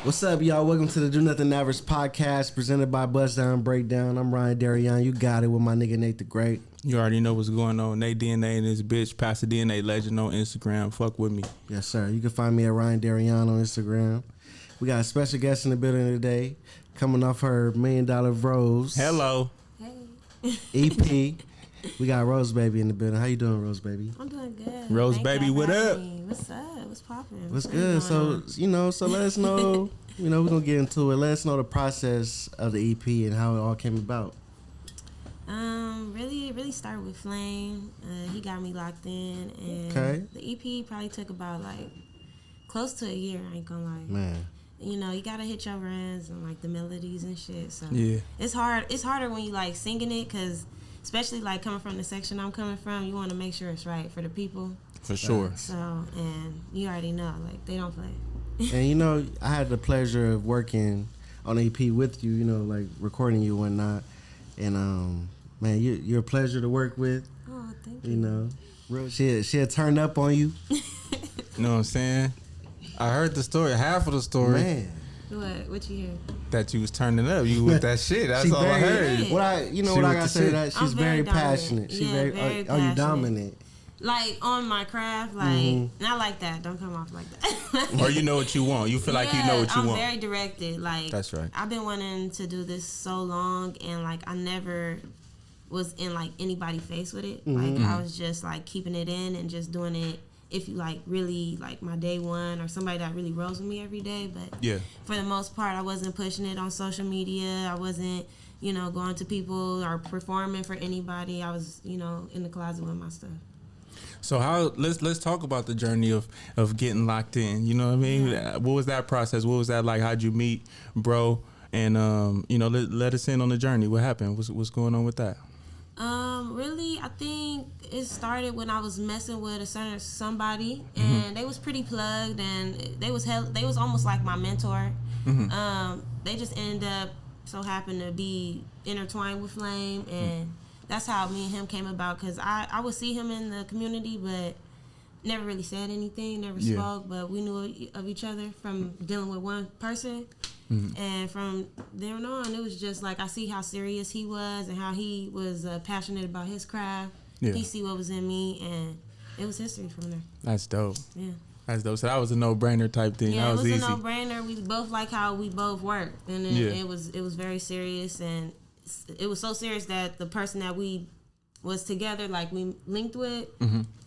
What's up, y'all? Welcome to the Do Nothing Average podcast presented by Bust Down Breakdown. I'm Ryan Darion. You got it with my nigga Nate the Great. You already know what's going on. Nate DNA and his bitch, Pasadena legend on Instagram. Fuck with me. Yes, sir. You can find me at Ryan Darion on Instagram. We got a special guest in the building today, coming off her $1 Million Rose. Hello. Hey. EP. We got RoseBby in the building. How you doing, RoseBby? I'm doing good. RoseBby, what up? What's up? What's popping? What's good? So, so let us know, we're going to get into it. Let us know the process of the EP and how it all came about. Really started with Flame. He got me locked in, and the EP probably took about close to a year. I ain't gonna lie. Man, you gotta hit your runs and the melodies and shit. So yeah, it's hard. It's harder when you singing it, cause especially coming from the section I'm coming from, you want to make sure it's right for the people. For sure. So, and you already know, they don't play. And I had the pleasure of working on the EP with you. Recording you and whatnot. And man, you're a pleasure to work with. Oh, thank you. She'll turn up on you. You know what I'm saying? I heard the story, half of the story. Man. What you hear? That you was turning up. You with that shit. That's all I heard. Yeah. What I gotta say to that she's very passionate. She's very passionate. Are you dominant? On my craft, not like that. Don't come off like that. Or you know what you want. You feel like you know what you want. I'm very directed. That's right. I've been wanting to do this so long, and I never was in anybody's face with it. I was just keeping it in and just doing it. If you really my day one or somebody that really rolls with me every day, but yeah, for the most part, I wasn't pushing it on social media. I wasn't going to people or performing for anybody. I was in the closet with my stuff. So let's talk about the journey of getting locked in. You know what I mean? Yeah. What was that process? What was that like? How'd you meet, bro? And let us in on the journey. What happened? What's going on with that? Really, I think it started when I was messing with a certain somebody, and they was pretty plugged, and they was almost like my mentor. They just ended up so happened to be intertwined with Flame, and that's how me and him came about. Cause I would see him in the community, but never really said anything, never spoke, but we knew of each other from dealing with one person. And from there on, it was just I see how serious he was and how he was passionate about his craft. Yeah. He see what was in me, and it was history from there. That's dope. Yeah. That's dope. So that was a no-brainer type thing. Yeah, that was easy. It was a no-brainer. We both like how we both worked, and it was very serious, and it was so serious that the person that we was together, we linked with,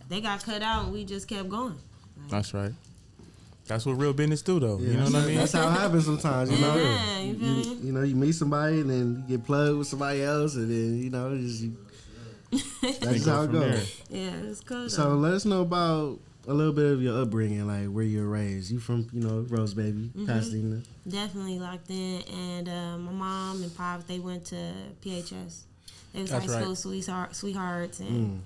they got cut out, and we just kept going. That's right. That's what real business do, though. Yeah, you know what I mean? That's how it happens sometimes. Yeah, you meet somebody, and then you get plugged with somebody else, and then that's how it goes. Yeah, it's cool. So let us know about a little bit of your upbringing, where you were raised. You from RoseBby, Pasadena. Definitely locked in, and my mom and pop, they went to PHS. They was high school sweethearts, and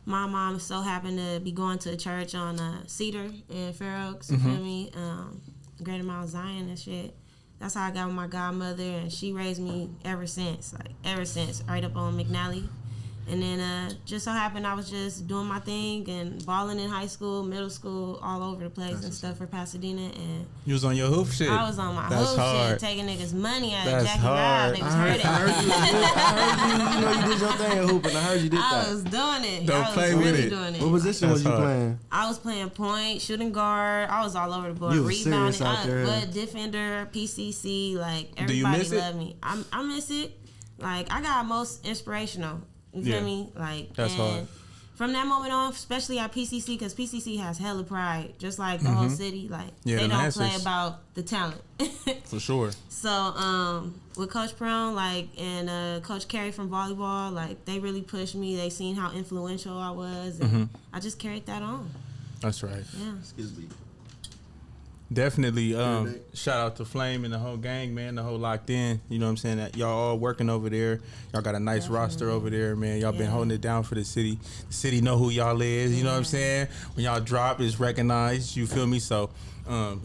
my mom so happened to be going to a church on Cedar in Fair Oaks. You feel me? Greater Mount Zion and shit. That's how I got with my godmother, and she raised me ever since, right up on McNally. And then just so happened I was just doing my thing and balling in high school, middle school, all over the place and stuff for Pasadena. And you was on your hoop shit. I was on my hoop shit, taking niggas' money out of Jackie hard. Rob. They was hurting. I heard you did your thing in hooping. I heard you did that. I was doing it. Don't play with it. Doing it. What position was you playing? I was playing point, shooting guard. I was all over the board. You was serious out there. But defender, PCC, everybody loved me. I miss it. I got most inspirational. You feel me? That's hard. From that moment on, especially at PCC, because PCC has hella pride, just like the whole city. They don't play about the talent. For sure. So, with Coach Perone, and Coach Carey from volleyball, they really pushed me. They seen how influential I was, and I just carried that on. That's right. Yeah. Excuse me. Definitely. Shout out to Flame and the whole gang, man. The whole locked in. You know what I'm saying? That y'all all working over there. Y'all got a nice roster over there, man. Y'all been holding it down for the city. The city know who y'all is. You know what I'm saying? When y'all drop, it's recognized. You feel me? So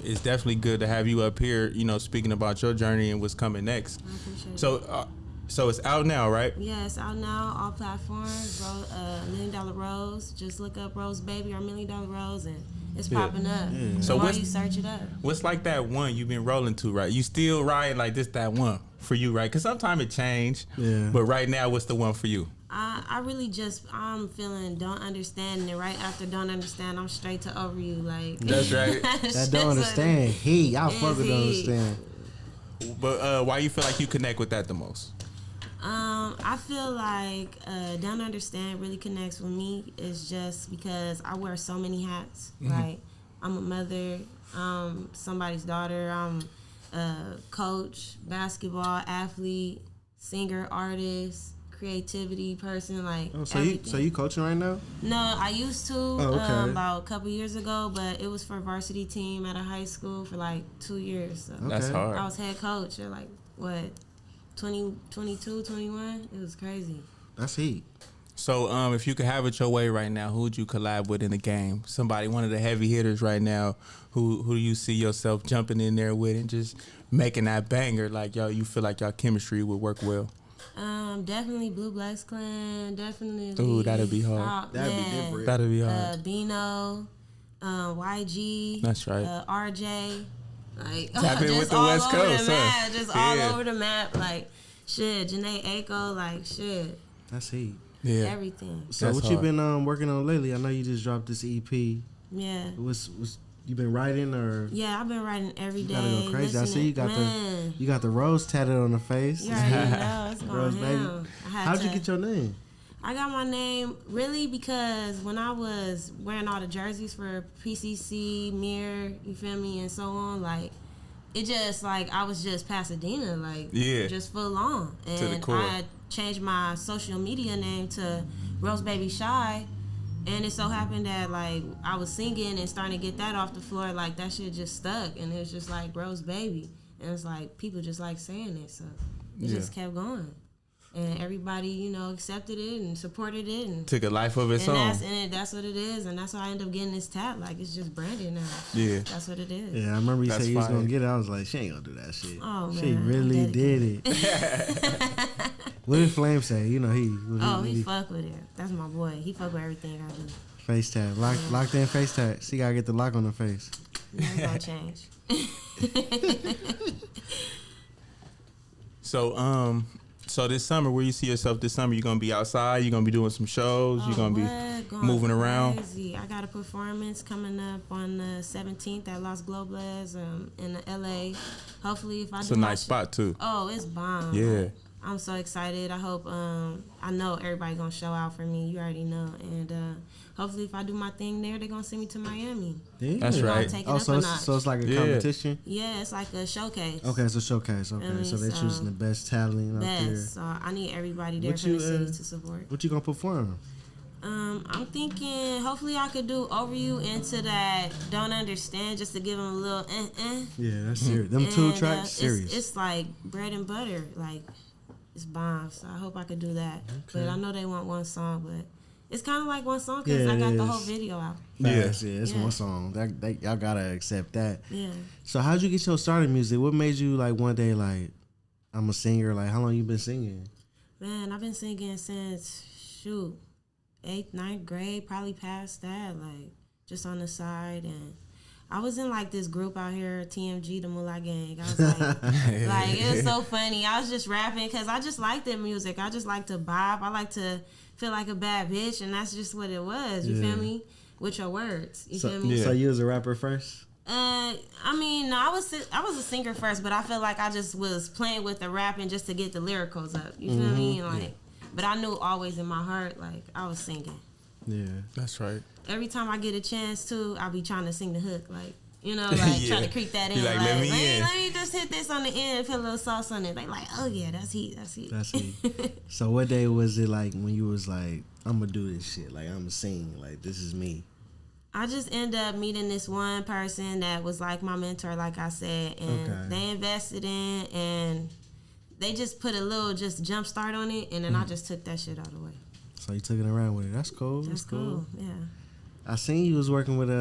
it's definitely good to have you up here, speaking about your journey and what's coming next. I appreciate it. So it's out now, right? Yeah, it's out now. All platforms. $1 Million Rose. Just look up RoseBby or $1 Million Rose, and It's popping up. Yeah. So the more what's- you search it up. What's like that one you've been rolling to, right? You still riding like this, that one for you, right? Because sometimes it change. Yeah. But right now, what's the one for you? I really just, I'm feeling Don't Understand, and right after Don't Understand, I'm straight to Over You. Like, That's right. That Don't Understand. I fuck with Don't Understand. But why you feel like you connect with that the most? I feel like Don't Understand really connects with me is just because I wear so many hats. Like, I'm a mother, I'm somebody's daughter, I'm a coach, basketball, athlete, singer, artist, creativity person, like So everything. you coaching right now? No, I used to okay. about a couple years ago, but it was for varsity team at a high school for like 2 years. So That's Okay. hard. I was head coach at like, what, 20, 22, 21? It was crazy. That's heat. So if you could have it your way right now, who would you collab with in the game? Somebody, one of the heavy hitters right now, who do you see yourself jumping in there with and just making that banger? Like, y'all, you feel like y'all chemistry would work well. Definitely Blue Blacks Clan. Definitely. Ooh, that'd be hard. Oh, That'd be man. different. That'd be hard. Bino, YG. That's right. RJ. Like, Tap in just with the all West over Coast, the huh? map. Just all Yeah. over the map. Like, shit. Janae Aiko. Like, shit. That's heat. Yeah. Everything. So That's what you hard. been working on lately? I know you just dropped this EP. Yeah. What's you been writing or Yeah, I've been writing every day. you gotta go crazy? I see you got Man, you got the rose tatted on the face. you already know it's going RoseBby. down. I had How'd you to- get your name? I got my name really because when I was wearing all the jerseys for PCC, Mirror, you feel me, and so on, like, it just, like, I was just Pasadena, like, Yeah. just full on. To the And core. I changed my social media name to RoseBby Shy, and it so happened that, like, I was singing and starting to get that off the floor, like, that shit just stuck, and it was just like RoseBby, and it's like, people just like saying it, so it Yeah. just kept going. And everybody, you know, accepted it and supported it, and Took a life of its own. that's what it is, and that's why I end up getting this tat. Like, it's just branded now. Yeah. That's what it is. Yeah, I remember you That's said you was fire. gonna get it. I was like, she ain't gonna do that shit. Oh, She man, really I'm did it. What did Flame say? You know He fuck with it. That's my boy. He fuck with everything I do. face tag, locked in face tag. She gotta get the lock on her face. Never gonna change. So this summer, where you see yourself this summer? You gonna be outside? You gonna be doing some shows? You gonna be moving around? Crazy. I got a performance coming up on the 17th at Los Globes in LA. Hopefully, if I It's do a my nice spot too. Oh, it's bomb. Yeah. I'm so excited. I hope I know everybody gonna show out for me. You already know, and hopefully, if I do my thing there, they're gonna send me to Miami. Yeah. That's right. Take it Oh, up so a it's, notch. so it's like a Yeah. competition. Yeah, it's like a showcase. Okay, it's a showcase. Okay, mean, so they're so- choosing the best talent out there. Best. So I need everybody there What from you, the city uh, to support. What you gonna perform? I'm thinking hopefully I could do Over You into that Don't Understand, just to give them a little Yeah, that's serious. Them two And, tracks, serious. It's like bread and butter, like it's bomb. So I hope I could do that. But I know they want one song, but it's kind of like one song because Yeah, I got it the is. whole video out. Facts, yeah, it's Yeah. one song. That y'all gotta accept that. Yeah. So how'd you get your start in music? What made you like one day like I'm a singer? Like how long you been singing? Man, I've been singing since 8th, 9th grade, probably past that, like just on the side. And I was in like this group out here, TMG, the Moolah Gang. I was like, it was so funny. I was just rapping because I just like that music. I just like to bop. I like to feel like a bad bitch, and that's just what it was. You Yeah. feel me? With your words. You So, feel me? so you was a rapper first? I mean, no, I was a singer first, but I feel like I just was playing with the rapping just to get the lyricals up. You feel me? And like, but I knew always in my heart, like I was singing. Yeah. That's right. Every time I get a chance to, I'll be trying to sing the hook, like like Yeah. trying to creep that You in. like, let me in. Let me just hit this on the end and put a little sauce on it. They like, oh yeah, that's heat, that's heat. That's it. So what day was it like when you was like, I'm gonna do this shit, like I'm gonna sing, like this is me? I just end up meeting this one person that was like my mentor, like I said, and Okay. they invested in, and they just put a little just jump start on it, and then I just took that shit out of the way. So you took it around with it. That's cool. That's cool. Yeah. I seen you was working with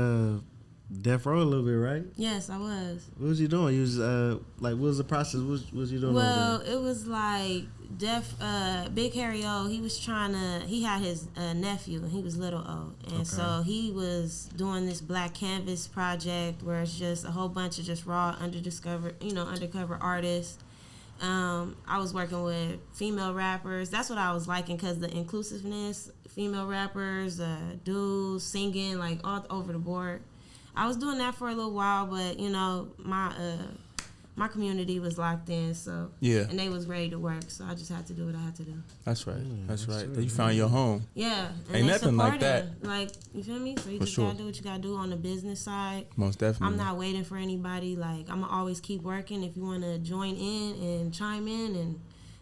death row a little bit, right? Yes, I was. What was you doing? You was like, what was the process? What was you doing? Well, it was like Big Harry O. He was he had his nephew, and he was Little O, and so he was doing this Black Canvas project where it's just a whole bunch of just raw undercover artists. I was working with female rappers. That's what I was liking, because the inclusiveness, female rappers, dudes singing like all over the board. I was doing that for a little while, but my community was locked in, so and they was ready to work, so I just had to do what I had to do. That's right. That's right. You found your home. Yeah, and ain't nothing like that. Like, you feel me? So you just gotta do what you gotta do on the business side. Most definitely. I'm not waiting for anybody. Like, I'm gonna always keep working. If you wanna join in and chime in, and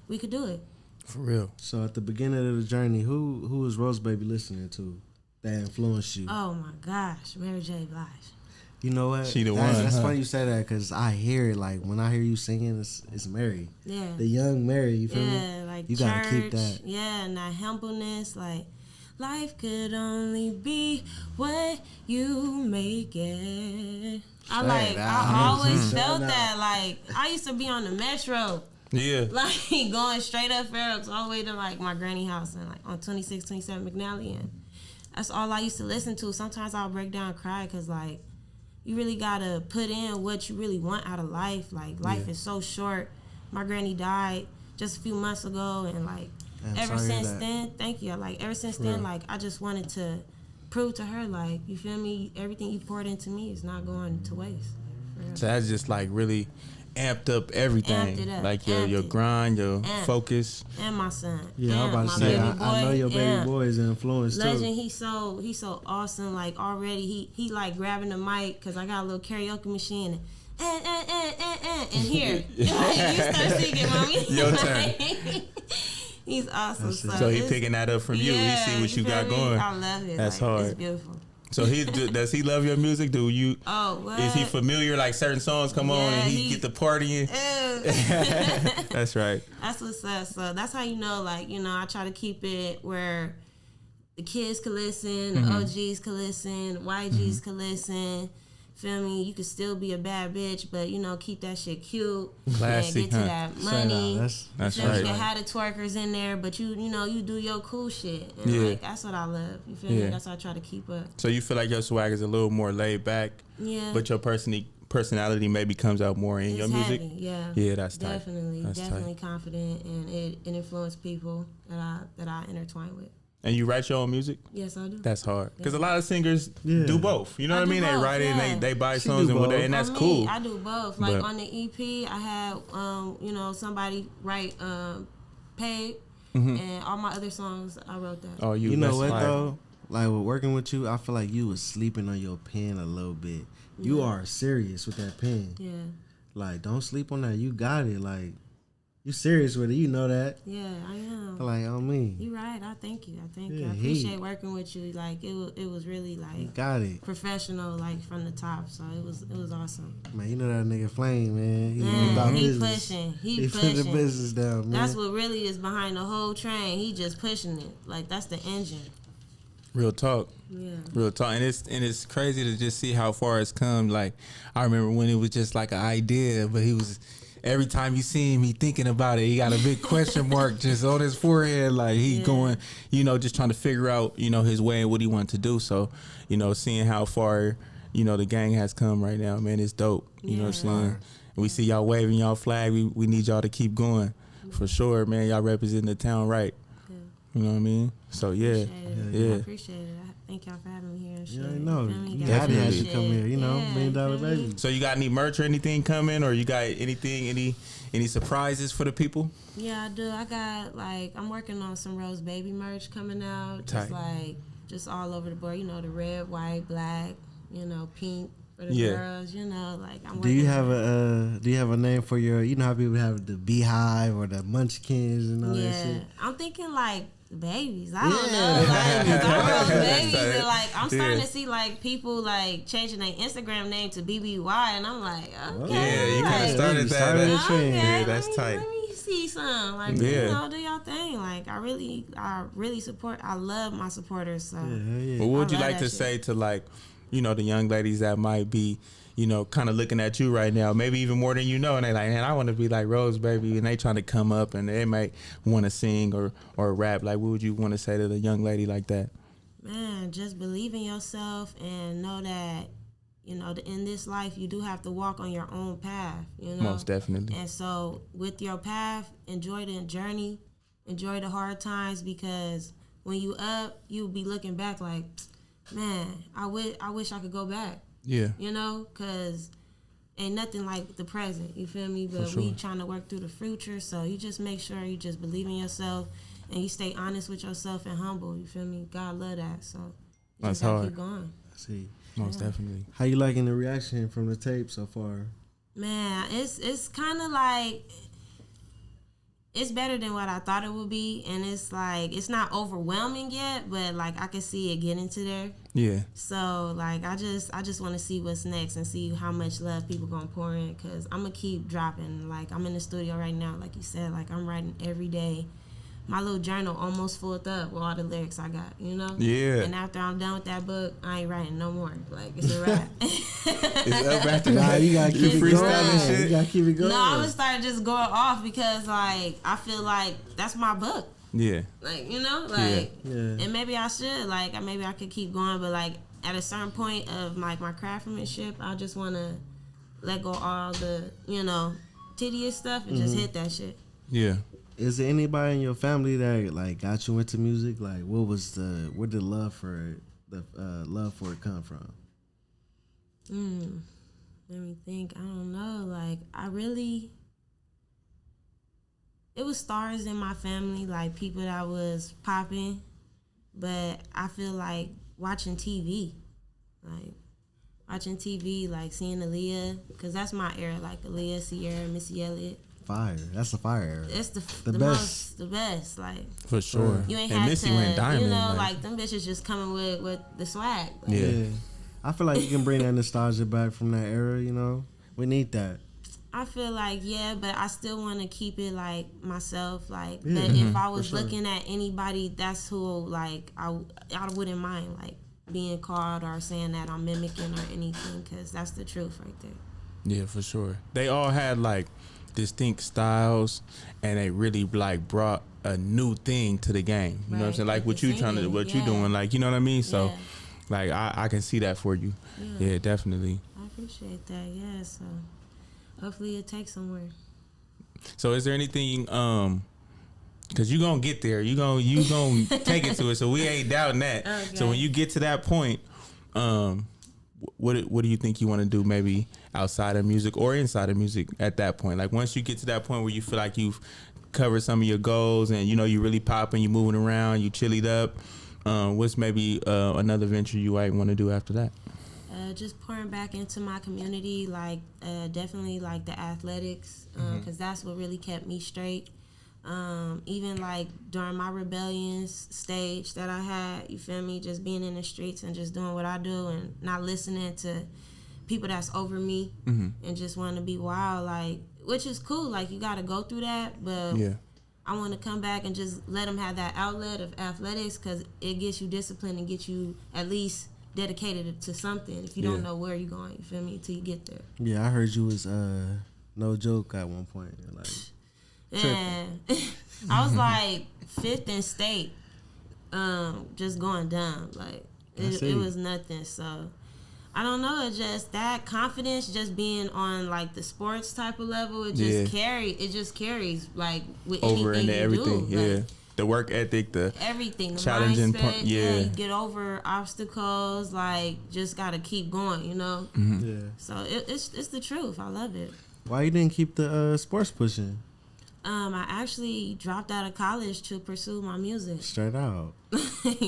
we could do it. For real. So at the beginning of the journey, who was RoseBby listening to that influenced you? Oh my gosh, Mary J. Blige. You know what? She the one. That's huh? funny you say that, because I hear it. Like, when I hear you singing, it's Mary. Yeah. The young Mary, you feel me? Yeah, like you church. Gotta keep that. Yeah, and that humbleness. Like, life could only be what you make it. I always felt that. Like, I used to be on the metro. Yeah. Like, going straight up Fair Oaks all the way to, like, my granny house, and, like, on 26, 27 McNally. And that's all I used to listen to. Sometimes I'll break down and cry, because, like, you really gotta put in what you really want out of life. Like, life is so short. My granny died just a few months ago, and like ever since then, thank you. Like, ever since then, like, I just wanted to prove to her, like, you feel me? Everything you poured into me is not going to waste. So that's just like really amped up everything. Amped it up. Like your grind, your focus. And my son. Yeah, I'm about to say, I know your baby boy is influenced too. Legend, he's so awesome. Like, already he like grabbing the mic, because I got a little karaoke machine, and here. You start singing, mommy. Your turn. He's awesome. So he picking that up from you. He see what you got going. I love it. That's like, hard. It's beautiful. So does he love your music? Do you? Oh, what? Is he familiar? Like, certain songs come on and he get the partying. That's right. That's what's up. So that's how you know. Like, I try to keep it where the kids can listen, the OGs can listen, YGs can listen. Feel me? You could still be a bad bitch, but keep that shit cute. Classy, and get to that money. That's right. right. You can have the twerkers in there, but you do your cool shit. And like, that's what I love. You feel me? That's what I try to keep up. So you feel like your swag is a little more laid back, but your personality maybe comes out more in your music. Heavy, yeah. Yeah, that's tight. Definitely confident, and it influenced people that I intertwine with. And you write your own music? Yes, I do. That's hard. Because a lot of singers do both. You know what I mean? They write it and they buy songs and that's cool. I do both. Like, on the EP, I had, somebody write paid, and all my other songs, I wrote that. Oh, you know what, though? Like, with working with you, I feel like you was sleeping on your pen a little bit. You are serious with that pen. Yeah. Like, don't sleep on that. You got it. Like, you serious with it. You know that. Yeah, I am. Like, on me. You right. I thank you. I appreciate working with you. Like, it was really, like, got it. Professional, like, from the top. So it was awesome. Man, you know that nigga Flame, man. He pushing. He put the business down, man. That's what really is behind the whole train. He just pushing it. Like, that's the engine. Real talk. Yeah. Real talk. And it's crazy to just see how far it's come. Like, I remember when it was just like an idea, but he was, every time you see him, he thinking about it. He got a big question mark just on his forehead. Like, he going, just trying to figure out, his way and what he wanted to do. So, seeing how far, the gang has come right now, man, it's dope. You know what I'm saying? And we see y'all waving y'all flag. We need y'all to keep going. For sure, man. Y'all representing the town right. You know what I mean? So, yeah. I appreciate it. Thank y'all for having me here and shit. Yeah, I know. You definitely had you come here, $1 million baby. So you got any merch or anything coming, or you got anything, any surprises for the people? Yeah, I do. I got, like, I'm working on some RoseBby merch coming out. Just all over the board. The red, white, black, pink for the girls, like, I'm working. Do you have a name for your, how people have the Beehive or the Munchkins and all that shit? I'm thinking, like, babies. I don't know. Like, I'm babies, and, like, I'm starting to see, like, people, like, changing their Instagram name to BBY, and I'm like, okay. Yeah, you kind of started that trend. Yeah, that's tight. Let me see some. Like, do y'all thing. Like, I really support. I love my supporters. So, well, what would you like to say to, like, you know, the young ladies that might be, you know, kind of looking at you right now, maybe even more than you know, and they like, man, I want to be like RoseBby, and they trying to come up and they might want to sing or rap. Like, what would you want to say to the young lady like that? Man, just believe in yourself and know that, you know, in this life, you do have to walk on your own path, you know? Most definitely. And so with your path, enjoy the journey, enjoy the hard times, because when you up, you'll be looking back like, man, I wish I could go back. Yeah. You know, because ain't nothing like the present, you feel me? But sure. we trying to work through the future, so you just make sure you just believe in yourself and you stay honest with yourself and humble, you feel me? God love that, so you That's just gotta hard. keep going. I see. Most definitely. How you liking the reaction from the tape so far? Man, it's kind of like, it's better than what I thought it would be, and it's like, it's not overwhelming yet, but like I can see it getting to there. Yeah. So like I just want to see what's next and see how much love people gonna pour in, because I'm gonna keep dropping. Like I'm in the studio right now, like you said, like I'm writing every day. My little journal almost filled up with all the lyrics I got, you know? Yeah. And after I'm done with that book, I ain't writing no more. Like, it's a wrap. It's up after Nah, that. you gotta keep it freestyling going. shit. You gotta keep it going. No, I'm gonna start just going off because, like, I feel like that's my book. Yeah. Like, you know? Like, Yeah. and maybe I should. Like, maybe I could keep going, but, like, at a certain point of, like, my craftsmanship, I just want to let go all the, you know, tedious stuff and just hit that shit. Yeah. Is there anybody in your family that like got you into music? Like, where did love for it come from? Let me think. I don't know. Like, it was stars in my family, like people that was popping, but I feel like watching TV, like seeing Aaliyah, because that's my era, like Aaliyah, Sierra, Missy Elliott. Fire. That's a fire era. It's the best. the best. Like, For sure. you ain't and had Missy to, went diamond. you know, like them bitches just coming with the swag. Like, Yeah. I feel like you can bring that nostalgia back from that era, you know? We need that. I feel like, yeah, but I still want to keep it like myself. Like, Yeah, but if I was for sure. looking at anybody, that's who, like, I wouldn't mind, like, being called or saying that I'm mimicking or anything, because that's the truth right there. Yeah, for sure. They all had like distinct styles, and they really like brought a new thing to the game. You know what I'm saying? Like what you trying to, what you doing? Like, you know what I mean? So, like I can see that for you. Yeah, definitely. I appreciate that. Yeah. So hopefully it takes somewhere. So is there anything? Cause you gonna get there. You gonna take it to it. So we ain't doubting that. Okay. So when you get to that point, what do you think you want to do? Maybe outside of music or inside of music at that point? Like once you get to that point where you feel like you've covered some of your goals and you know you really popping, you moving around, you chillied up. What's maybe another venture you might want to do after that? Just pouring back into my community, like definitely like the athletics, because that's what really kept me straight. Even like during my rebellions stage that I had, you feel me, just being in the streets and just doing what I do and not listening to people that's over me and just wanting to be wild, like, which is cool, like you got to go through that, but I want to come back and just let them have that outlet of athletics, because it gets you disciplined and gets you at least dedicated to something if you don't know where you're going, you feel me, until you get there. Yeah, I heard you was no joke at one point. Like, and I was like 5th in state, just going dumb. Like it was nothing. So I don't know. It's just that confidence, just being on like the sports type of level. It just carries like with over anything into you everything. do. Like, the work ethic, the everything, the challenging mindset, part. you get over obstacles. Like just gotta keep going. You know. yeah. So it's the truth. I love it. Why you didn't keep the sports pushing? I actually dropped out of college to pursue my music. Straight out.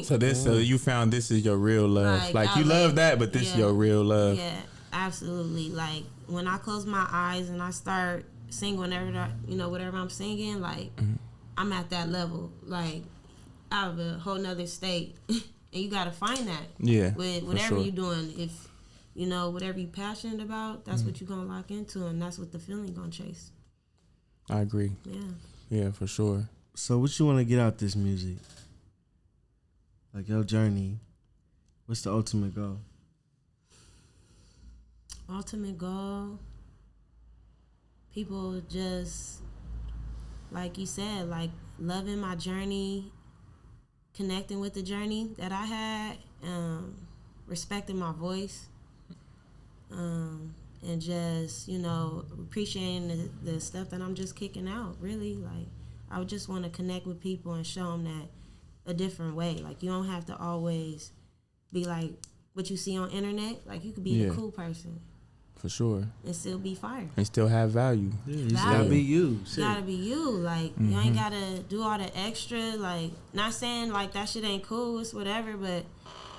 So you found this is your real love. Like you love that, but this is your real love. Yeah, absolutely. Like when I close my eyes and I start singing whatever I'm singing, like I'm at that level, like out of a whole nother state. And you gotta find that. Yeah. With whatever you're doing. If you know whatever you're passionate about, that's what you're gonna lock into, and that's what the feeling gonna chase. I agree. Yeah. Yeah, for sure. So what you want to get out this music? Like your journey. What's the ultimate goal? Ultimate goal. People just, like you said, like loving my journey, connecting with the journey that I had, respecting my voice, and just, you know, appreciating the stuff that I'm just kicking out, really. Like, I would just want to connect with people and show them that a different way. Like, you don't have to always be like what you see on internet. Like, you could be the cool person. For sure. And still be fire. And still have value. Yeah, you just gotta be you. You gotta be you. Like, you ain't gotta do all the extra. Like, not saying, like, that shit ain't cool. It's whatever. But,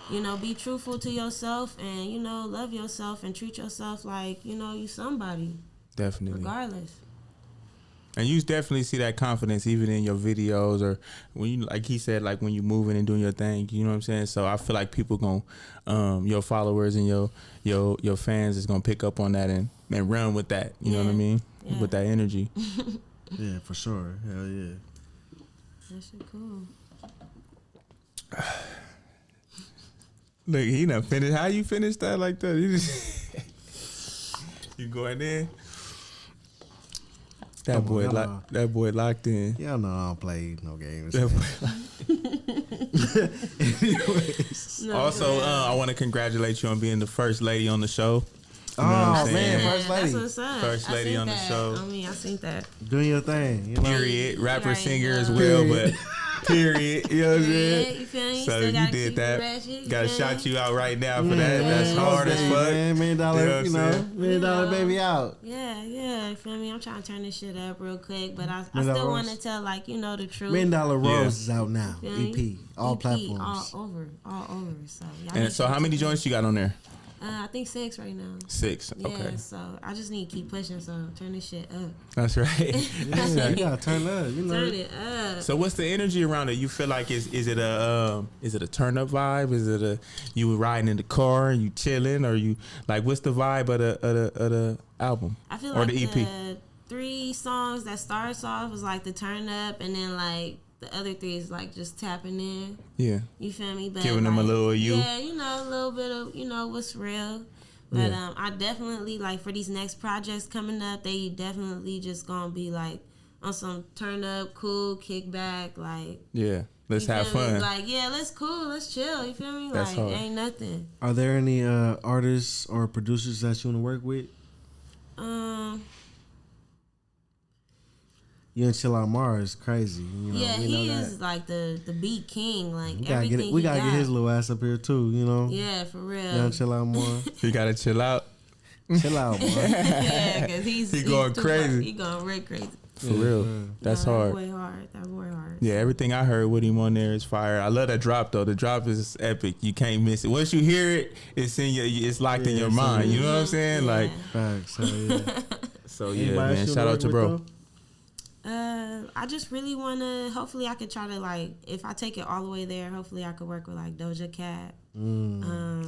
you know, be truthful to yourself and, you know, love yourself and treat yourself like, you know, you somebody. Definitely. Regardless. And you definitely see that confidence even in your videos or when you, like he said, like when you moving and doing your thing, you know what I'm saying? So I feel like people gonna, your followers and your fans is gonna pick up on that and run with that, you know what I mean? Yeah. With that energy. Yeah, for sure. Hell yeah. That shit cool. Look, he done finished. How you finish that like that? You just you going in? That boy locked in. Y'all know I don't play no games. No, also, I want to congratulate you on being the first lady on the show. You know what man, first lady. That's what's up. First lady on the show. I mean, I seen that. Doing your thing. You know? Period. Rapper, singer as well, but period. You know what I'm saying? You feel me? So you did that. Got to shout you out right now for that. That's hard as fuck. Man, $1 million, you know, $1 million baby out. Yeah, you feel me? I'm trying to turn this shit up real quick, but I still want to tell, like, you know, the truth. $1 Million Rose is out now. EP. All platforms. All over. So, and so how many joints you got on there? I think 6 right now. 6, okay. Yeah, so I just need to keep pushing, so turn this shit up. That's right. Yeah, you gotta turn up, you know. Turn it up. So what's the energy around it? You feel like is it a turn up vibe? Is it a you riding in the car and you chilling, or you like what's the vibe of the album? I feel or like the EP? The 3 songs that starts off was like the turn up, and then like the other 3 is like just tapping in. Yeah. You feel me? But giving them a little you. Yeah, you know, a little bit of, you know, what's real. But I definitely, like, for these next projects coming up, they definitely just gonna be like on some turn up, cool, kick back, like. Yeah. Let's have fun. Me? Like, yeah, let's chill. You feel me? That's like, hard. ain't nothing. Are there any artists or producers that you want to work with? You and Chill Out Mara is crazy. You know, yeah, he know is like the beat king. Like we gotta everything we gotta he got. get his little ass up here too. You know. Yeah, for real. Young Chill Out Mara. You gotta chill out. Chill out, Mara. Yeah, because he's going crazy. He going real crazy. For real. That's hard. That boy hard. Yeah, everything I heard with him on there is fire. I love that drop though. The drop is epic. You can't miss it. Once you hear it, it's locked in your mind. You know what I'm saying? Yeah. Like Facts. So yeah. So yeah, man. Shout out to bro. I just really want to, hopefully I could try to, like, if I take it all the way there, hopefully I could work with, like, Doja Cat.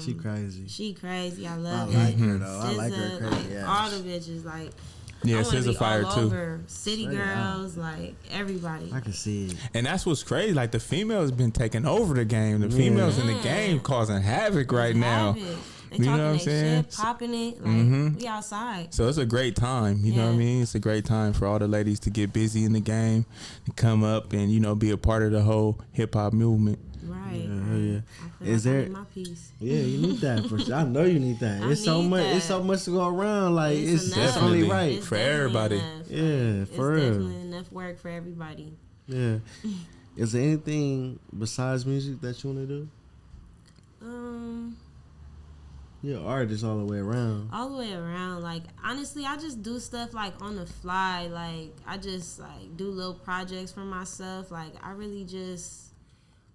She crazy. She crazy. I love I like her, though. I like her crazy. Like, Yeah. all the bitches, like, Yeah, I wanna SZA be fire all too. over. City Girls, like, everybody. I can see it. And that's what's crazy. Like the females been taking over the game. The females in the game causing havoc right now. They You know talking what I'm that saying? shit, popping it. Like, we outside. So it's a great time, you know what I mean? It's a great time for all the ladies to get busy in the game, to come up and, you know, be a part of the whole hip hop movement. Right. Yeah. I feel Is like I there? need my piece. Yeah, you need that for sure. I know you need that. I It's so need much. that. It's so much to go around. Like it's enough. definitely right. It's For definitely everybody. enough. Yeah, It's for real. definitely enough work for everybody. Yeah. Is there anything besides music that you want to do? You're an artist all the way around. All the way around. Like, honestly, I just do stuff, like, on the fly. Like, I just, like, do little projects for myself. Like, I really just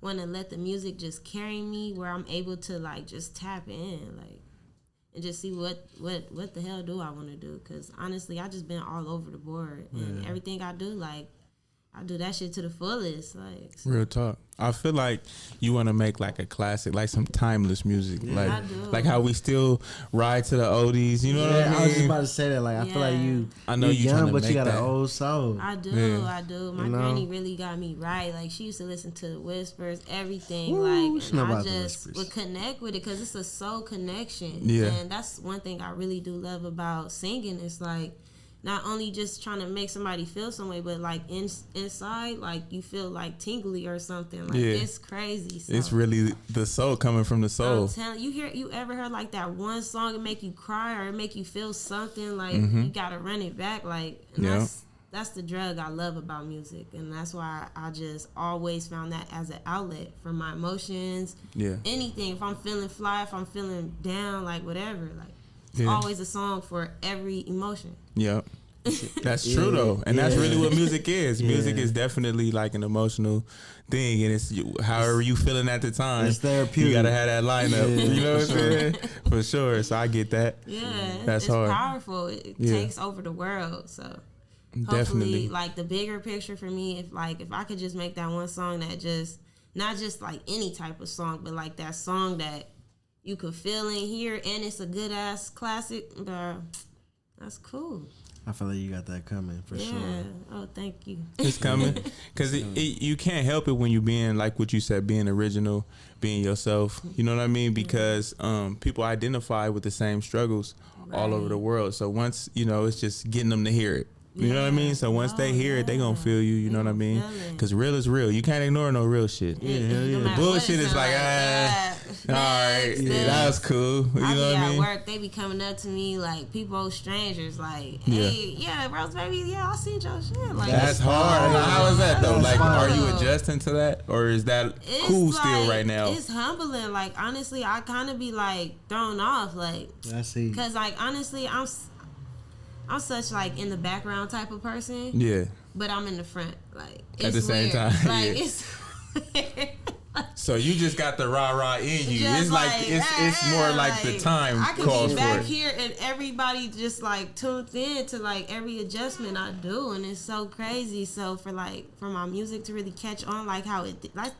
want to let the music just carry me where I'm able to, like, just tap in, like, and just see what the hell do I want to do. Because, honestly, I just been all over the board. And everything I do, like, I do that shit to the fullest. Like, so. Real talk. I feel like you want to make like a classic, like some timeless music, like I do. like how we still ride to the oldies. You know what I mean? I was just about to say that. Like, I feel like I know you you young, but make you got that. an old soul. I do. My granny really got me right. Like, she used to listen to the whispers, everything. Ooh, like, and I the just whispers. would connect with it because it's a soul connection. Yeah. And that's one thing I really do love about singing. It's like, not only just trying to make somebody feel some way, but like inside, like you feel like tingly or something. Like it's crazy. So, it's really the soul coming from the soul. I'm telling you, ever heard like that one song and make you cry or make you feel something like you gotta run it back? Like, and that's the drug I love about music, and that's why I just always found that as an outlet for my emotions. Yeah, anything. If I'm feeling fly, if I'm feeling down, like whatever, like. It's always a song for every emotion. Yep. That's true though, and that's really what music is. Music is definitely like an emotional thing, and it's however you feeling at the time. It's therapeutic. You gotta have that lineup. You know what I'm saying? For sure. So I get that. Yeah, that's it's hard. Powerful. It takes over the world. So hopefully, definitely, like the bigger picture for me, if I could just make that one song that just not just like any type of song, but like that song that you could feel and hear, and it's a good ass classic. That's cool. I feel like you got that coming for sure. Oh, thank you. It's coming because you can't help it when you being like what you said, being original, being yourself. You know what I mean? Because people identify with the same struggles all over the world. So once it's just getting them to hear it. You know what I mean? So once they hear it, they gonna feel you. You know what I mean? Because real is real. You can't ignore no real shit. The bullshit is like, all right, that was cool. You know what I mean? At work, they be coming up to me like people, strangers, like, hey, RoseBby, I seen your shit. Like, that's hard. How is that though? Like, are you adjusting to that, or is that cool still right now? It's humbling. Like, honestly, I kind of be like thrown off. Like, I see. Cause like honestly, I'm such like in the background type of person. Yeah. But I'm in the front. Like at the same time. Like it's so you just got the rah in you. It's like it's more like the time I calls can be back for it. here and everybody just like tunes in to like every adjustment I do, and it's so crazy. So for my music to really catch on, like how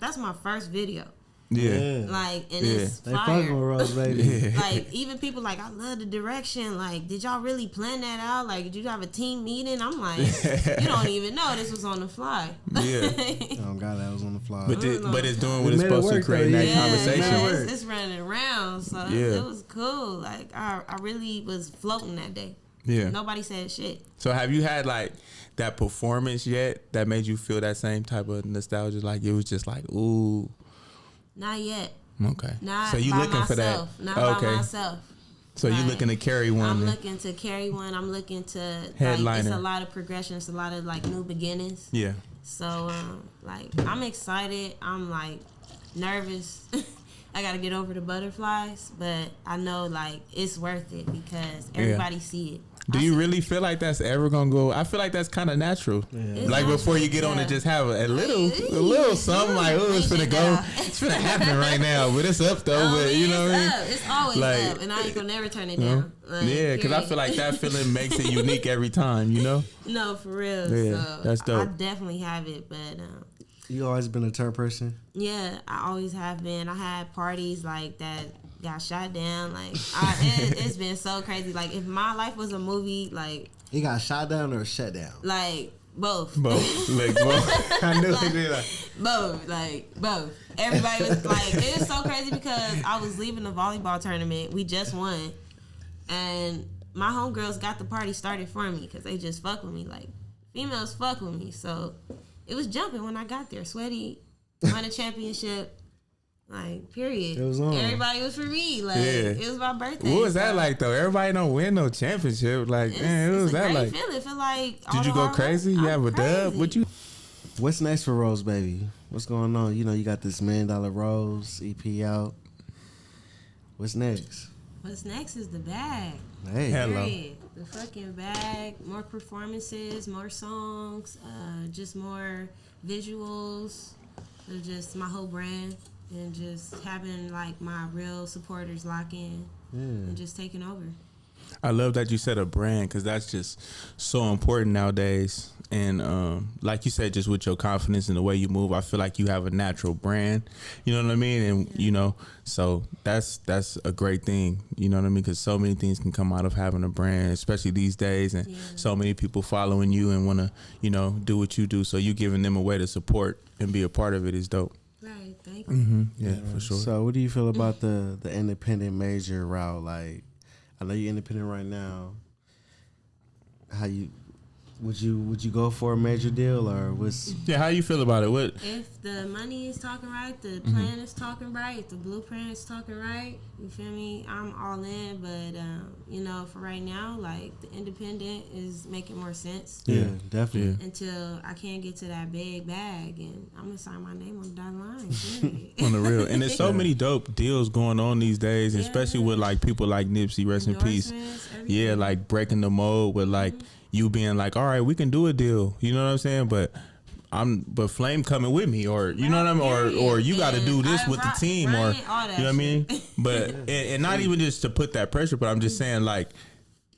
that's my first video. Yeah. Like, and it's they fire. fucking with RoseBby. Like, even people like, I love the direction. Like, did y'all really plan that out? Like, did you have a team meeting? I'm like, you don't even know this was on the fly. Yeah. Oh God, that was on the fly. But it's doing what it's supposed to, create that conversation. It's running around. So it was cool. Like, I really was floating that day. Yeah. Nobody said shit. So have you had like that performance yet that made you feel that same type of nostalgia? Like it was just like, ooh. Not yet. Okay. Not so you by looking myself. for that? Not by myself. So you looking to carry one? I'm looking to carry one. I'm looking to headliner. Like, it's a lot of progression. It's a lot of like new beginnings. Yeah. So like I'm excited. I'm like nervous. I gotta get over the butterflies, but I know like it's worth it because everybody see it. Do you really feel like that's ever gonna go? I feel like that's kind of natural. Yeah. Like before you get on it, just have a little something like, oh, it's finna go, it's finna happen right now. But it's up though. But you know what I mean? It's always up, and I ain't gonna never turn it down. Like, yeah, because I feel like that feeling makes it unique every time. You know? No, for real. Yeah, so that's dope. I definitely have it, but. You always been a turn person? Yeah, I always have been. I had parties like that got shot down. Like it's been so crazy. Like if my life was a movie, like he got shot down or shut down? Like both. Like both. I knew like, it did. Both. Like both. Everybody was like, it was so crazy because I was leaving the volleyball tournament. We just won, and my homegirls got the party started for me because they just fuck with me. Like females fuck with me, so. It was jumping when I got there. Sweaty, won a championship. Like, period. It was on. Everybody was for me. Like, it was my birthday. What was that like, though? Everybody don't win no championship. Like, man, what was that like? Feeling. Feel like did you go crazy? You have a dub? What's next for RoseBby? What's going on? You know, you got this $1 Million Rose EP out. What's next? What's next is the bag. Hey. Hello. The fucking bag. More performances, more songs, just more visuals of just my whole brand, and just having like my real supporters lock in and just taking over. I love that you said a brand, because that's just so important nowadays. And like you said, just with your confidence and the way you move, I feel like you have a natural brand. You know what I mean? And you know, so that's a great thing. You know what I mean? Because so many things can come out of having a brand, especially these days, and so many people following you and want to, you know, do what you do. So you giving them a way to support and be a part of it is dope. Right. Thank you. Yeah, for sure. So what do you feel about the independent major route? Like, I know you're independent right now. How you would you go for a major deal, or what's? Yeah, how you feel about it? What If the money is talking right, the plan is talking right, if the blueprint is talking right, you feel me? I'm all in, but you know, for right now, like the independent is making more sense. Yeah, definitely. Until I can't get to that big bag, and I'm gonna sign my name on the dotted line. Period. on the real? And there's so many dope deals going on these days, especially with like people like Nipsey, rest in peace. Yeah, like breaking the mold with like you being like, all right, we can do a deal. You know what I'm saying? But Flame coming with me, or you know what I mean, or you got to do this with the team, or you know what I mean. But and not even just to put that pressure, but I'm just saying like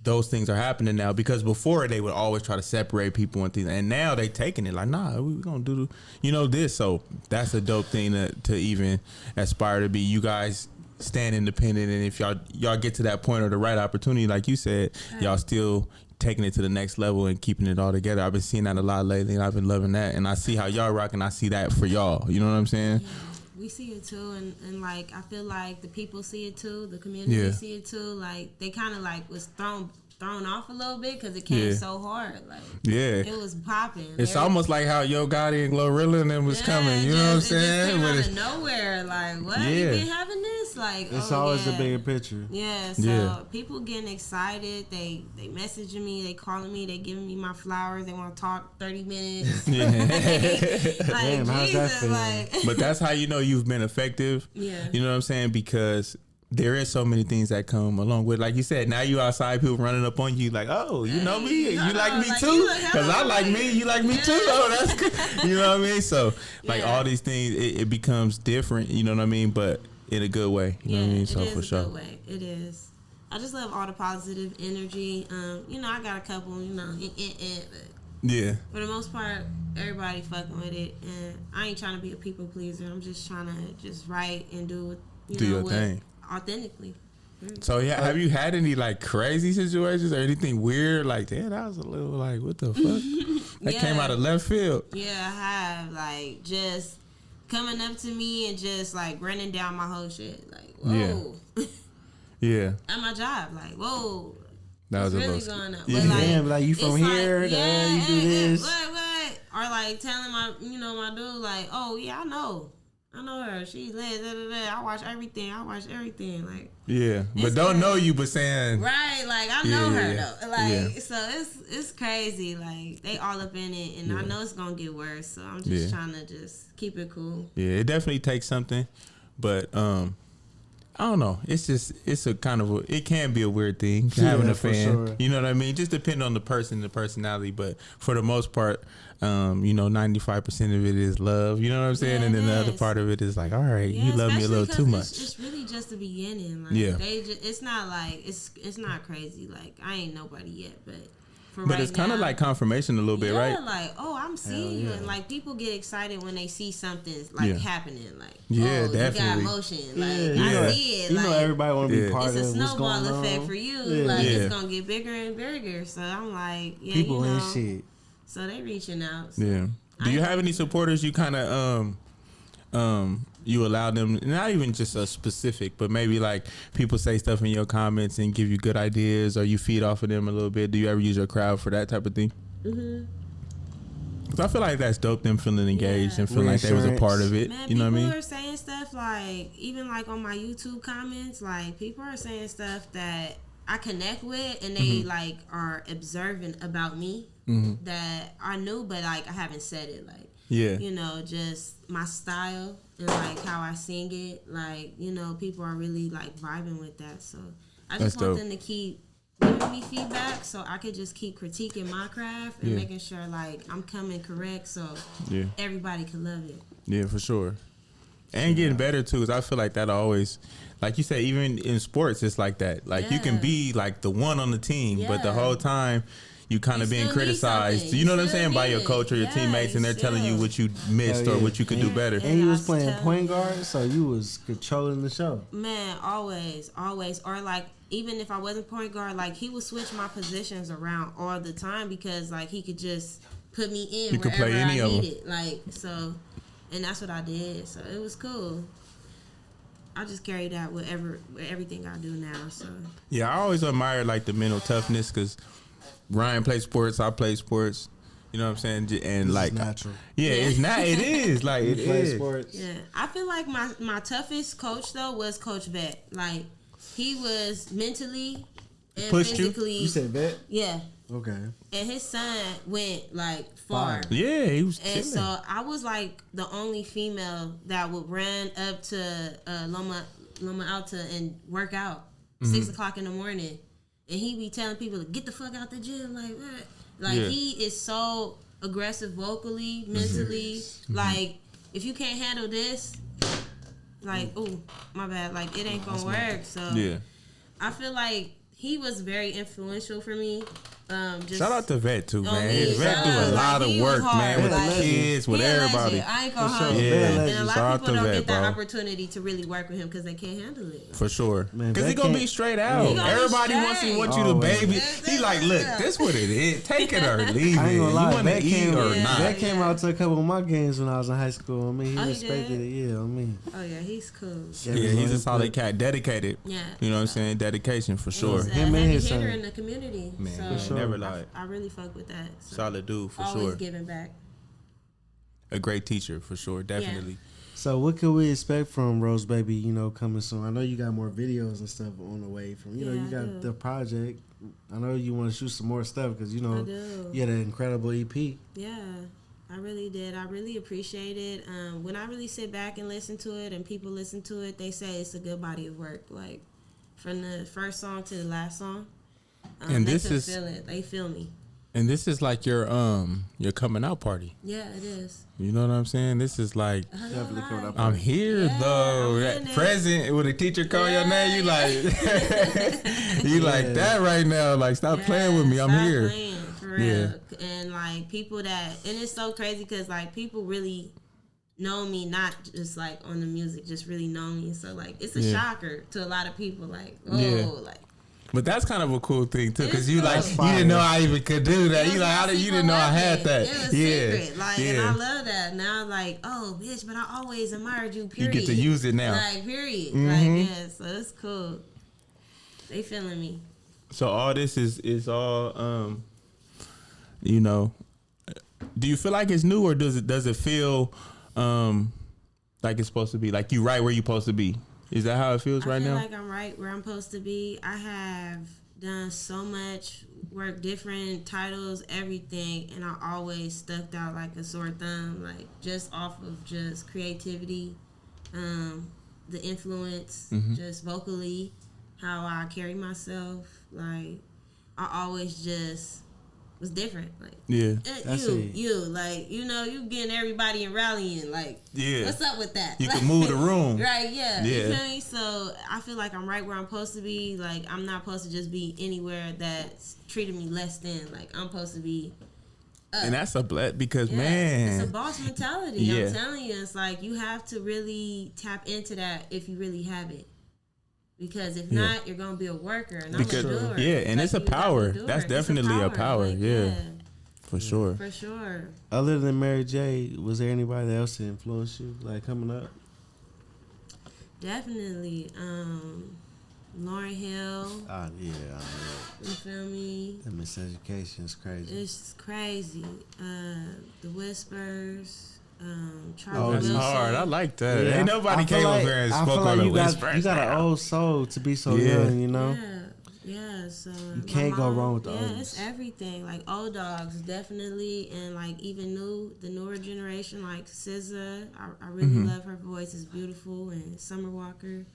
those things are happening now, because before they would always try to separate people and things, and now they taking it like, nah, we gonna do you know this. So that's a dope thing to even aspire to be. You guys stand independent, and if y'all get to that point or the right opportunity, like you said, y'all still taking it to the next level and keeping it all together. I've been seeing that a lot lately, and I've been loving that. And I see how y'all rock, and I see that for y'all. You know what I'm saying? Yeah, we see it too, and like I feel like the people see it too, the community see it too. Like they kind of like was thrown off a little bit because it came so hard. Like it was popping. It's almost like how Yo Gotti and Glorilla and them was coming. You know what I'm saying? It just came out of nowhere. Like what? You been having this? Like it's always the bigger picture. Yeah. So people getting excited. They messaging me. They calling me. They giving me my flowers. They want to talk 30 minutes. Yeah. Like damn, how's that feel? Like, but that's how you know you've been effective. Yeah. You know what I'm saying? Because there is so many things that come along with, like you said, now you outside, people running up on you like, oh, you know me, you like me too, because I like me, you like me too. Oh, that's good. You know what I mean? So like all these things, it becomes different. You know what I mean? But in a good way. You know what I mean? So it is for sure. Good way. It is. I just love all the positive energy. You know, I got a couple. You know, yeah. For the most part, everybody fucking with it, and I ain't trying to be a people pleaser. I'm just trying to just write and do your thing authentically. So yeah, have you had any like crazy situations or anything weird? Like, damn, that was a little like, what the fuck? That came out of left field. Yeah, I have, like, just coming up to me and just like running down my whole shit. Like, whoa. Yeah. At my job, like, whoa. That was really a going up. Yeah, but like, like you from here, like, you do this. What? Or like telling my dude, like, oh yeah, I know her. She's lit. I watch everything. Like, yeah, but don't know you, but saying right. Like I know her though. Like so, it's crazy. Like they all up in it, and I know it's gonna get worse. So I'm just trying to just keep it cool. Yeah, it definitely takes something, but I don't know. It's a kind of it can be a weird thing having a fan. Sure. You know what I mean? Just depending on the person, the personality. But for the most part, 95% of it is love. You know what I'm saying? And then the other part of it is like, all right, you love me a little too much. It's really just the beginning. Like, it's not like it's not crazy. Like I ain't nobody yet, but. But it's kind of like confirmation a little bit, right? Like, oh, I'm seeing you, and like people get excited when they see something like happening. Like, definitely. You got emotion. Like, I see it. You like, know, everybody want to be part of it's what's going on. It's a snowball effect for you. Like, it's gonna get bigger and bigger. So I'm like, people ain't shit. So they reaching out. So yeah. Do you have any supporters you kind of you allow them, not even just a specific, but maybe like people say stuff in your comments and give you good ideas, or you feed off of them a little bit? Do you ever use your crowd for that type of thing? Mm-hmm. Cause I feel like that's dope, them feeling engaged and feeling like they was a part of it. Man, you know what I mean? People are saying stuff like, even like on my YouTube comments, like people are saying stuff that I connect with, and they like are observant about me that I knew, but like I haven't said it. Like, just my style and like how I sing it. Like, people are really like vibing with that. So I just want them to keep giving me feedback so I could just keep critiquing my craft and making sure like I'm coming correct so everybody can love it. Yeah, for sure. And getting better too, because I feel like that always, like you said, even in sports, it's like that. Like you can be like the one on the team, but the whole time you kind of being criticized. You know what I'm saying? By your coach or your teammates, and they're telling you what you missed or what you could do better. And you was playing point guard, so you was controlling the show. Man, always. Or like, even if I wasn't point guard, like he would switch my positions around all the time because like he could just put me in You could wherever play any I of them. needed. Like, so, and that's what I did. So it was cool. I just carry that with everything I do now. So Yeah, I always admire like the mental toughness because Ryan plays sports, I play sports. You know what I'm saying? And This like, is natural. yeah, it's not. It is like You it play is. sports. yeah, I feel like my toughest coach though was Coach Vet. Like he was mentally and Pushed you? physically. You said vet? Yeah. Okay. And his son went like far. Yeah, he was And killing. so I was like the only female that would run up to Loma Alta and work out 6 o'clock in the morning. And he be telling people to get the fuck out the gym. Like, what? Like he is so aggressive vocally, mentally. Like, if you can't handle this, like, oh, my bad. Like, it ain't gonna work. So Yeah. I feel like he was very influential for me. Just Shout out to Vet too, man. me. Vet do a Like, lot of he work, was man, with hard. the Like, kids, with he a everybody. legend. I ain't gonna For hold sure. you. Yeah. And a Shout lot out of people to don't Vet, get that bro. opportunity to really work with him because they can't handle it. For sure. Man, Because he Vet gonna be can't- straight out. He gonna be Everybody straight. wants you to Always. baby. He like, look, this what it is. Take it or leave I it. ain't You gonna lie. want Vet to eat came, or not. Vet came out to a couple of my games when I was in high school. I mean, he Oh, he respected did? it. Yeah, I mean. Oh yeah, he's cool. Yeah, he's a solid cat. Dedicated. Yeah. You know what I'm saying? Dedication for sure. He's a Him and heavy his hitter son. in the community. Man, so for sure. Never I, lied. I really fuck with that. So Solid dude for always sure. giving back. A great teacher for sure. Definitely. So what can we expect from RoseBby, you know, coming soon? I know you got more videos and stuff on the way from, you know, Yeah, you I got do. the project. I know you want to shoot some more stuff because, you know, I do. you had an incredible E EP. Yeah, I really did. I really appreciate it. When I really sit back and listen to it and people listen to it, they say it's a good body of work. Like, from the first song to the last song. And they this can is- feel it. They feel me. And this is like your coming out party. Yeah, it is. You know what I'm saying? This is like Definitely coming up. I'm here Yeah, though. I'm That in it. present when a teacher call your name, you like you like Yeah. that right now. Like stop playing with me. I'm Stop here. playing, for real. And like people that, and it's so crazy because like people really know me, not just like on the music, just really know me. So like it's a Yeah. shocker to a lot of people. Like, oh, Yeah. like. But that's kind of a cool thing too, because It's you cool. like That's you fire. didn't know I even could do that. It You was like my how did you secret didn't know I had weapon. that? It was Yeah, secret. Like, and I love that. Now, like, oh, bitch, but I always admired you. You Period. get to use it now. Like, period. Mhm. Like, yeah. So it's cool. They feeling me. So all this is all you know. Do you feel like it's new or does it feel like it's supposed to be? Like you right where you supposed to be? Is that how it feels I right feel now? like I'm right where I'm supposed to be. I have done so much work, different titles, everything, and I always stuck out like a sore thumb, like just off of just creativity, the influence, just vocally, how I carry myself. Like I always just was different. Like Yeah. That's it. you like you know you getting everybody and rallying like Yeah. what's up with that? You Like, can move the room. right? Yeah, Yeah. you feel me? So I feel like I'm right where I'm supposed to be. Like I'm not supposed to just be anywhere that's treating me less than. Like I'm supposed to be. And that's a because Yeah, man, it's a boss mentality. Yeah. I'm telling you, it's like you have to really tap into that if you really have it. Because if Yeah. not, you're gonna be a worker, and Because- I'm a doer. yeah, and Like, it's a you gotta power. do it. That's It's a definitely a power, Like, yeah. for sure. for sure. Other than Mary J, was there anybody else that influenced you, like coming up? Definitely. Lauren Hill. Ah, yeah, I know. You feel me? That miseducation is crazy. It's crazy. The Whispers. Charlie Oh, That's Wilson. hard. I like that. Yeah, Ain't nobody I feel came like- up here and I spoke feel like on the you got, whispers. you got an old soul to be so Yeah. young, you know? Yeah, so You can't go wrong with the yeah, oldies. it's everything. Like old dogs, definitely, and like even the newer generation, like SZA. I really love her voice; it's beautiful. And Summer Walker,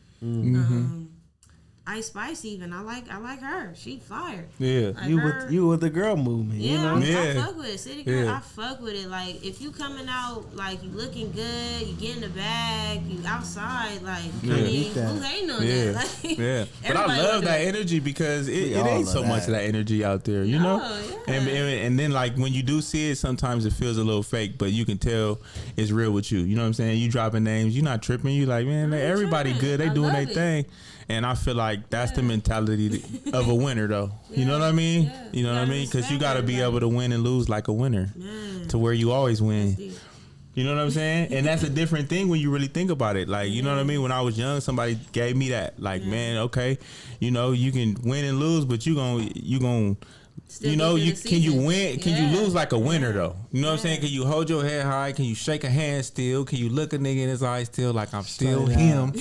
Ice Spice even. I like her. She fired. Yeah. Like You with the girl movement, yeah, you know? I fuck with it. City girl, Yeah. I fuck with it. Like if you coming out like you looking good, you getting the bag, you outside, like Yeah. I mean, Beat that. who hating on Yeah, that? Like, yeah. But I everybody love want that energy because it all ain't love so much that. of that energy out there, you know. Yeah. And then like when you do see it, sometimes it feels a little fake, but you can tell it's real with you. You know what I'm saying? You dropping names, you not tripping. You like, man, everybody tripping. good. They I doing love their it. thing. And I feel like that's the mentality of a winner, though. You know what I mean? Yeah. You know what I You gotta mean? Because you respect got to be able everybody. to win and lose like a winner, Man. to where you always win. Deep. You know what I'm saying? And that's a different thing when you really think about it. Like, you know what I mean? When I was young, somebody gave me that. Like, man, okay, you know, you can win and lose, but you gon' Still you know, get through you the can you season. win? Can you Yeah. lose like a winner though? You know what I'm saying? Yeah. Can you hold your head high? Can you shake a hand still? Can you look a nigga in his eyes still like I'm still Straight him, up.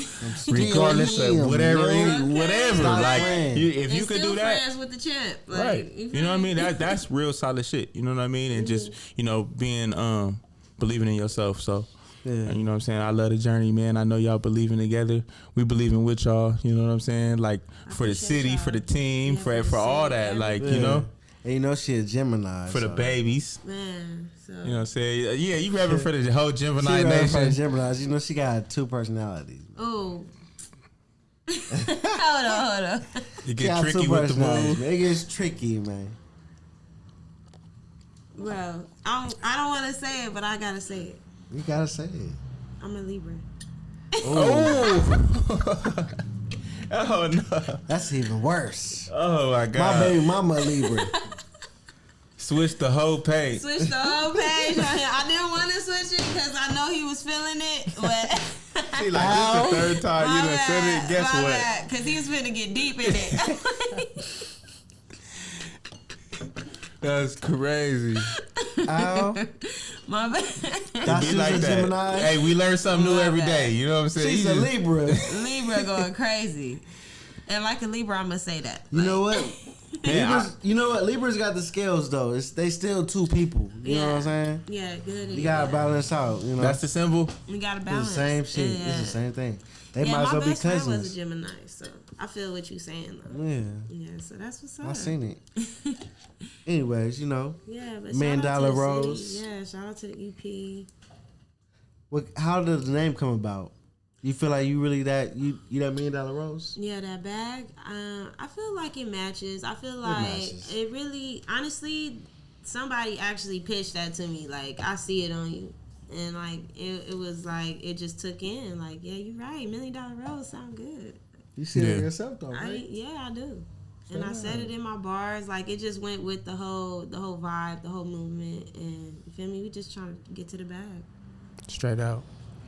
regardless him, of whatever, man. whatever. Stop Like playing. if you And could still do that, friends with the champ. Like, right? You know what I mean? That's real solid shit. You know what I mean? And just being believing in yourself. So. Yeah. And you know what I'm saying? I love the journey, man. I know y'all believing together. We believing with y'all. You know what I'm saying? Like for the appreciate city, y'all. for the team, Yeah, for all city, that. Like, Yeah. you know, And you know she a Gemini. for the so. babies. Man, so You know what I'm saying? Yeah, you rapping for the whole She Gemini right for the nation. Geminis. You know she got 2 personalities. oh. hold on. You She get got tricky 2 with the personalities, moves. man. It gets tricky, man. Bro, I don't want to say it, but I gotta say it. You gotta say it. I'm a Libra. Oh. Oh no. That's even worse. Oh my My God. baby mama a Libra. Switch the whole page. Switch the whole page on him. I didn't want to switch it because I know he was feeling it, but See, like this the third time you done said it. Guess what? Because he was finna get deep in it. That's crazy. Ow. My bad. That's Be like a that. Gemini. Hey, we learn something new My every bad. day. You know what I'm saying? She's You a just- Libra. Libra going crazy. And like a Libra, I'm going to say that. You know what? Man, Libras, you know what? Libras got the scales though. They still 2 people. You know what I'm saying? Yeah, good. You gotta balance out. You know, That's the symbol. We got to it's balance. the same shit. Yeah. It's the same thing. They Yeah, might as my well be best friend was a cousins. Gemini, so I feel what you're saying, though. Yeah, Yeah, so that's what's up. I seen it. Anyways, you know, Yeah, but $1 Million shout out to the Rose. city. Yeah, shout out to the EP. how did the name come about? You feel like you really that you that $1 Million Rose? Yeah, that bag. I feel like it matches. I feel like matches. it really, honestly, somebody actually pitched that to me. Like, I see it on you. And, like, it was like, it just took in. Like, yeah, you're right. $1 Million Rose sound good. You see Yeah. it yourself though, right? Yeah, I do. And I said it in my bars. Like, it just went with the whole vibe, the whole movement. And, you feel me? We just trying to get to the bag. Straight out.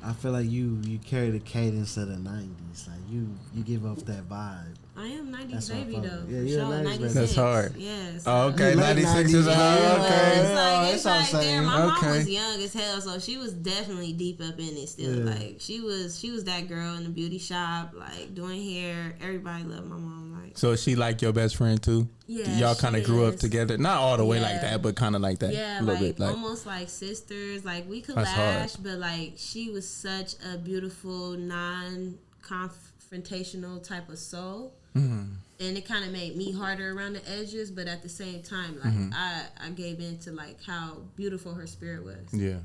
I feel like you carry the cadence of the '90s. Like you give off that vibe. I am 90s That's what I baby, fuck though. with. Yeah, For you're a sure. 90s baby. 96. That's hard. Yeah. so- Oh, okay. You late 96 is 90s, hard. yeah. Okay. It's like, That's it's what I'm like there. saying. My mom Okay. was young as hell, so she was definitely deep up in it still. Yeah. Like she was that girl in the beauty shop, like doing hair. Everybody loved my mom. Like So is she like your best friend too? Yeah, Y'all kind of she grew up is. together. Not all the way like Yeah. that, but kind of like that. yeah, a little like bit. Like almost like sisters. Like we could That's hard. lash, but like she was such a beautiful, non-confrontational type of soul. Mm-hmm. And it kind of made me harder around the edges, but at the same time, like Mm-hmm. I gave in to like how beautiful her spirit was. yeah.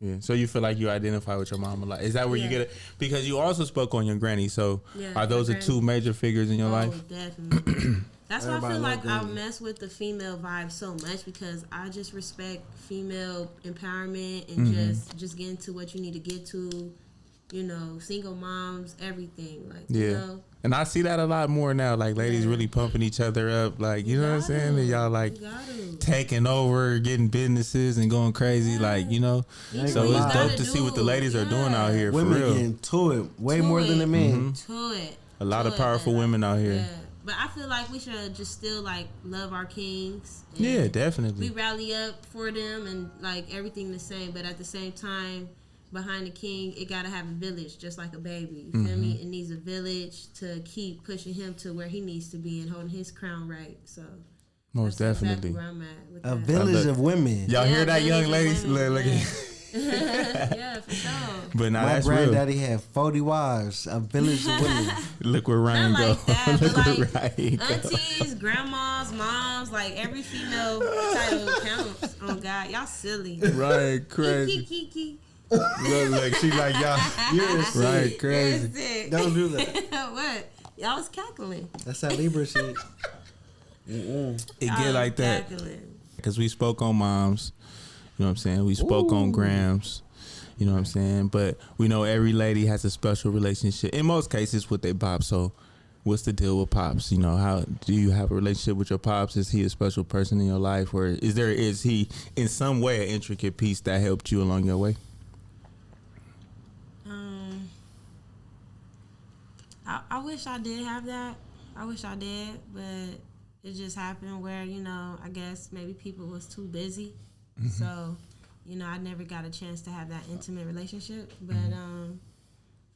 Yeah. So you feel like you identify with your mom a lot. Is that where you Yeah. get it? Because you also spoke on your granny. So Yeah, are those my the two granny. major figures in your Oh, life? definitely. That's why I Everybody feel love like I Granny. mess with the female vibe so much because I just respect female empowerment and Mm-hmm. just getting to what you need to get to. You know, single moms, everything. Like Yeah. you know, And I see that a lot more now. Like ladies Yeah. really pumping each other up. Like, you know what I'm saying? And y'all like you gotta. taking over, getting businesses and going crazy. Like, you know. Ain't So gonna it's lie. dope to see what the ladies are doing out here for Women real. getting to it way To more than the men. To it. A lot To of it, powerful man. women out here. Yeah. But I feel like we should just still like love our kings. and Yeah, we definitely. rally up for them and like everything the same, but at the same time, behind the king, it gotta have a village, just like a baby. You feel me? It needs a village to keep pushing him to where he needs to be and holding his crown right. So Most that's definitely. exactly where I'm at with A that. village look. of women. Y'all Yeah, hear that, young village of ladies? women, Look, yeah. Yeah, for sure. But now My that's real. granddaddy had 40 wives, a village of women. Look where Ryan Not go. like that, Look but where like Ryan go. aunties, grandmas, moms, like every female title counts. Oh God, y'all silly. Ryan crazy. Kiki. Look, she like y'all. You're Ryan sick. crazy. Sick. Don't do that. What? Y'all was cackling. That's how Libra shit. It Y'all get like that. cackling. Because we spoke on moms. You know what I'm saying? We spoke on grams. You know what I'm saying? But we know every lady has a special relationship, in most cases, with their pops. So what's the deal with pops? You know, how do you have a relationship with your pops? Is he a special person in your life? Or is he in some way an intricate piece that helped you along your way? I wish I did have that. I wish I did, but it just happened where, you know, I guess maybe people was too busy. So, you know, I never got a chance to have that intimate relationship. But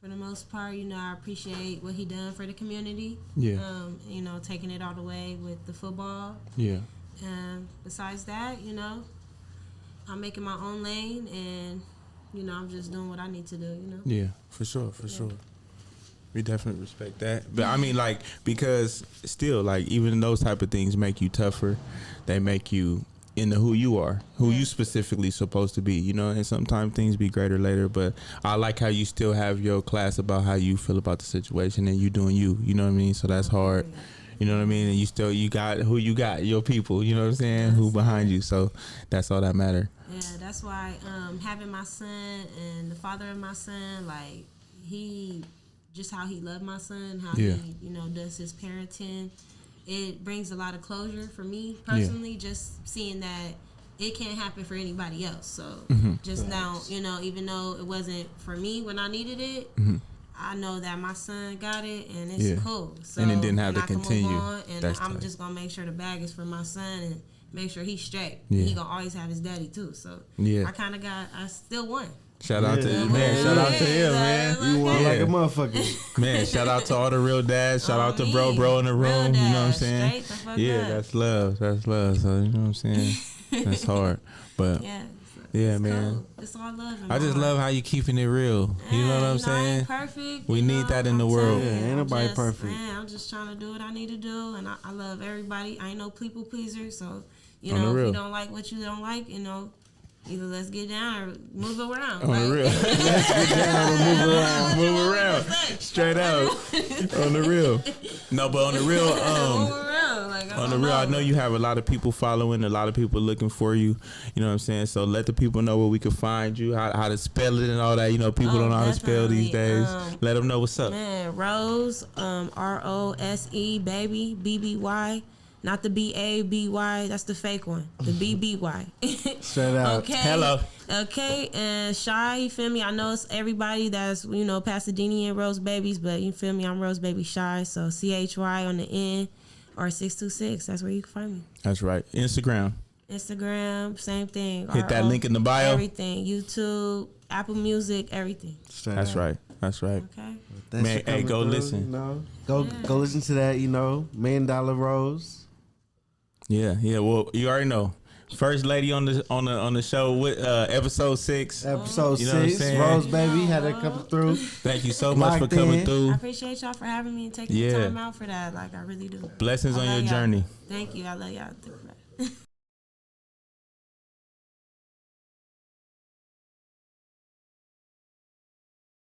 for the most part, you know, I appreciate what he done for the community. Yeah. You know, taking it all the way with the football. Yeah. And besides that, you know, I'm making my own lane and, you know, I'm just doing what I need to do, you know? Yeah, for sure. We definitely respect that. But I mean, like, because still, like, even those type of things make you tougher. They make you into who you are, who you specifically supposed to be, you know, and sometimes things be greater later, but I like how you still have your class about how you feel about the situation and you doing you know what I mean? So that's hard, you know what I mean? And you got who you got, your people, you know what I'm saying? Who behind you, so that's all that matter. Yeah, that's why having my son and the father of my son, like, he, just how he loved my son, how he, you know, does his parenting, it brings a lot of closure for me personally, just seeing that it can't happen for anybody else. So just now, you know, even though it wasn't for me when I needed it, I know that my son got it and it's cool. So, and it didn't have to I can continue. move on, and That's I'm tight. just gonna make sure the bag is for my son and make sure he's straight. Yeah. He gonna always have his daddy too. So I still won. Shout out to Yeah. man, shout out to him, man. You want Yeah. like a motherfucker. Man, shout out to all the real dads. Shout out to me. bro in the room. Real You know what I'm dads, saying? straight the fuck Yeah, up. that's love. That's love. So you know what I'm saying? That's hard. But Yeah, yeah, it's man. cool. It's all love. I just love how you keeping it real. You know what I'm I saying? ain't perfect. We you need know, that in the I'm world. telling you, Yeah, ain't I'm nobody just- perfect. Man, I'm just trying to do what I need to do, and I love everybody. I ain't no people pleaser, so you On the know, if real. you don't like what you don't like, you know, either let's get down or move around. On the real. Move around. Straight out. On the real. No, but on the real, Move around. Like, on the real, I know you have a lot of people following, a lot of people looking for you. You know what I'm saying? So let the people know where we can find you, how to spell it and all that. You know, people don't know how to spell these days. Let them know what's up. Man, Rose, ROSE, baby, BBY. Not the BABY, that's the fake one. The BBY. Straight out. Okay. Hello. Okay, and Shy, you feel me? I know it's everybody that's, you know, Pasadena and RoseBbys, but you feel me? I'm RoseBby Shy, so CHY on the end or 626. That's where you can find me. That's right. Instagram. Instagram, same thing. Hit that link in the bio. Everything. YouTube, Apple Music, everything. Straight That's out. right. That's right. Okay. That Man, shit hey, coming go through, listen. You know? Go listen to that, you know, $1 Million Rose. Yeah. Well, you already know. First lady on the show with episode 6. Episode You know what I'm 6, saying? RoseBby had that come through. Thank you so much for Locked coming in. through. I appreciate y'all for having me and taking the time out for that. Like, I really do. Blessings I on love your y'all. journey. Thank you. I love y'all.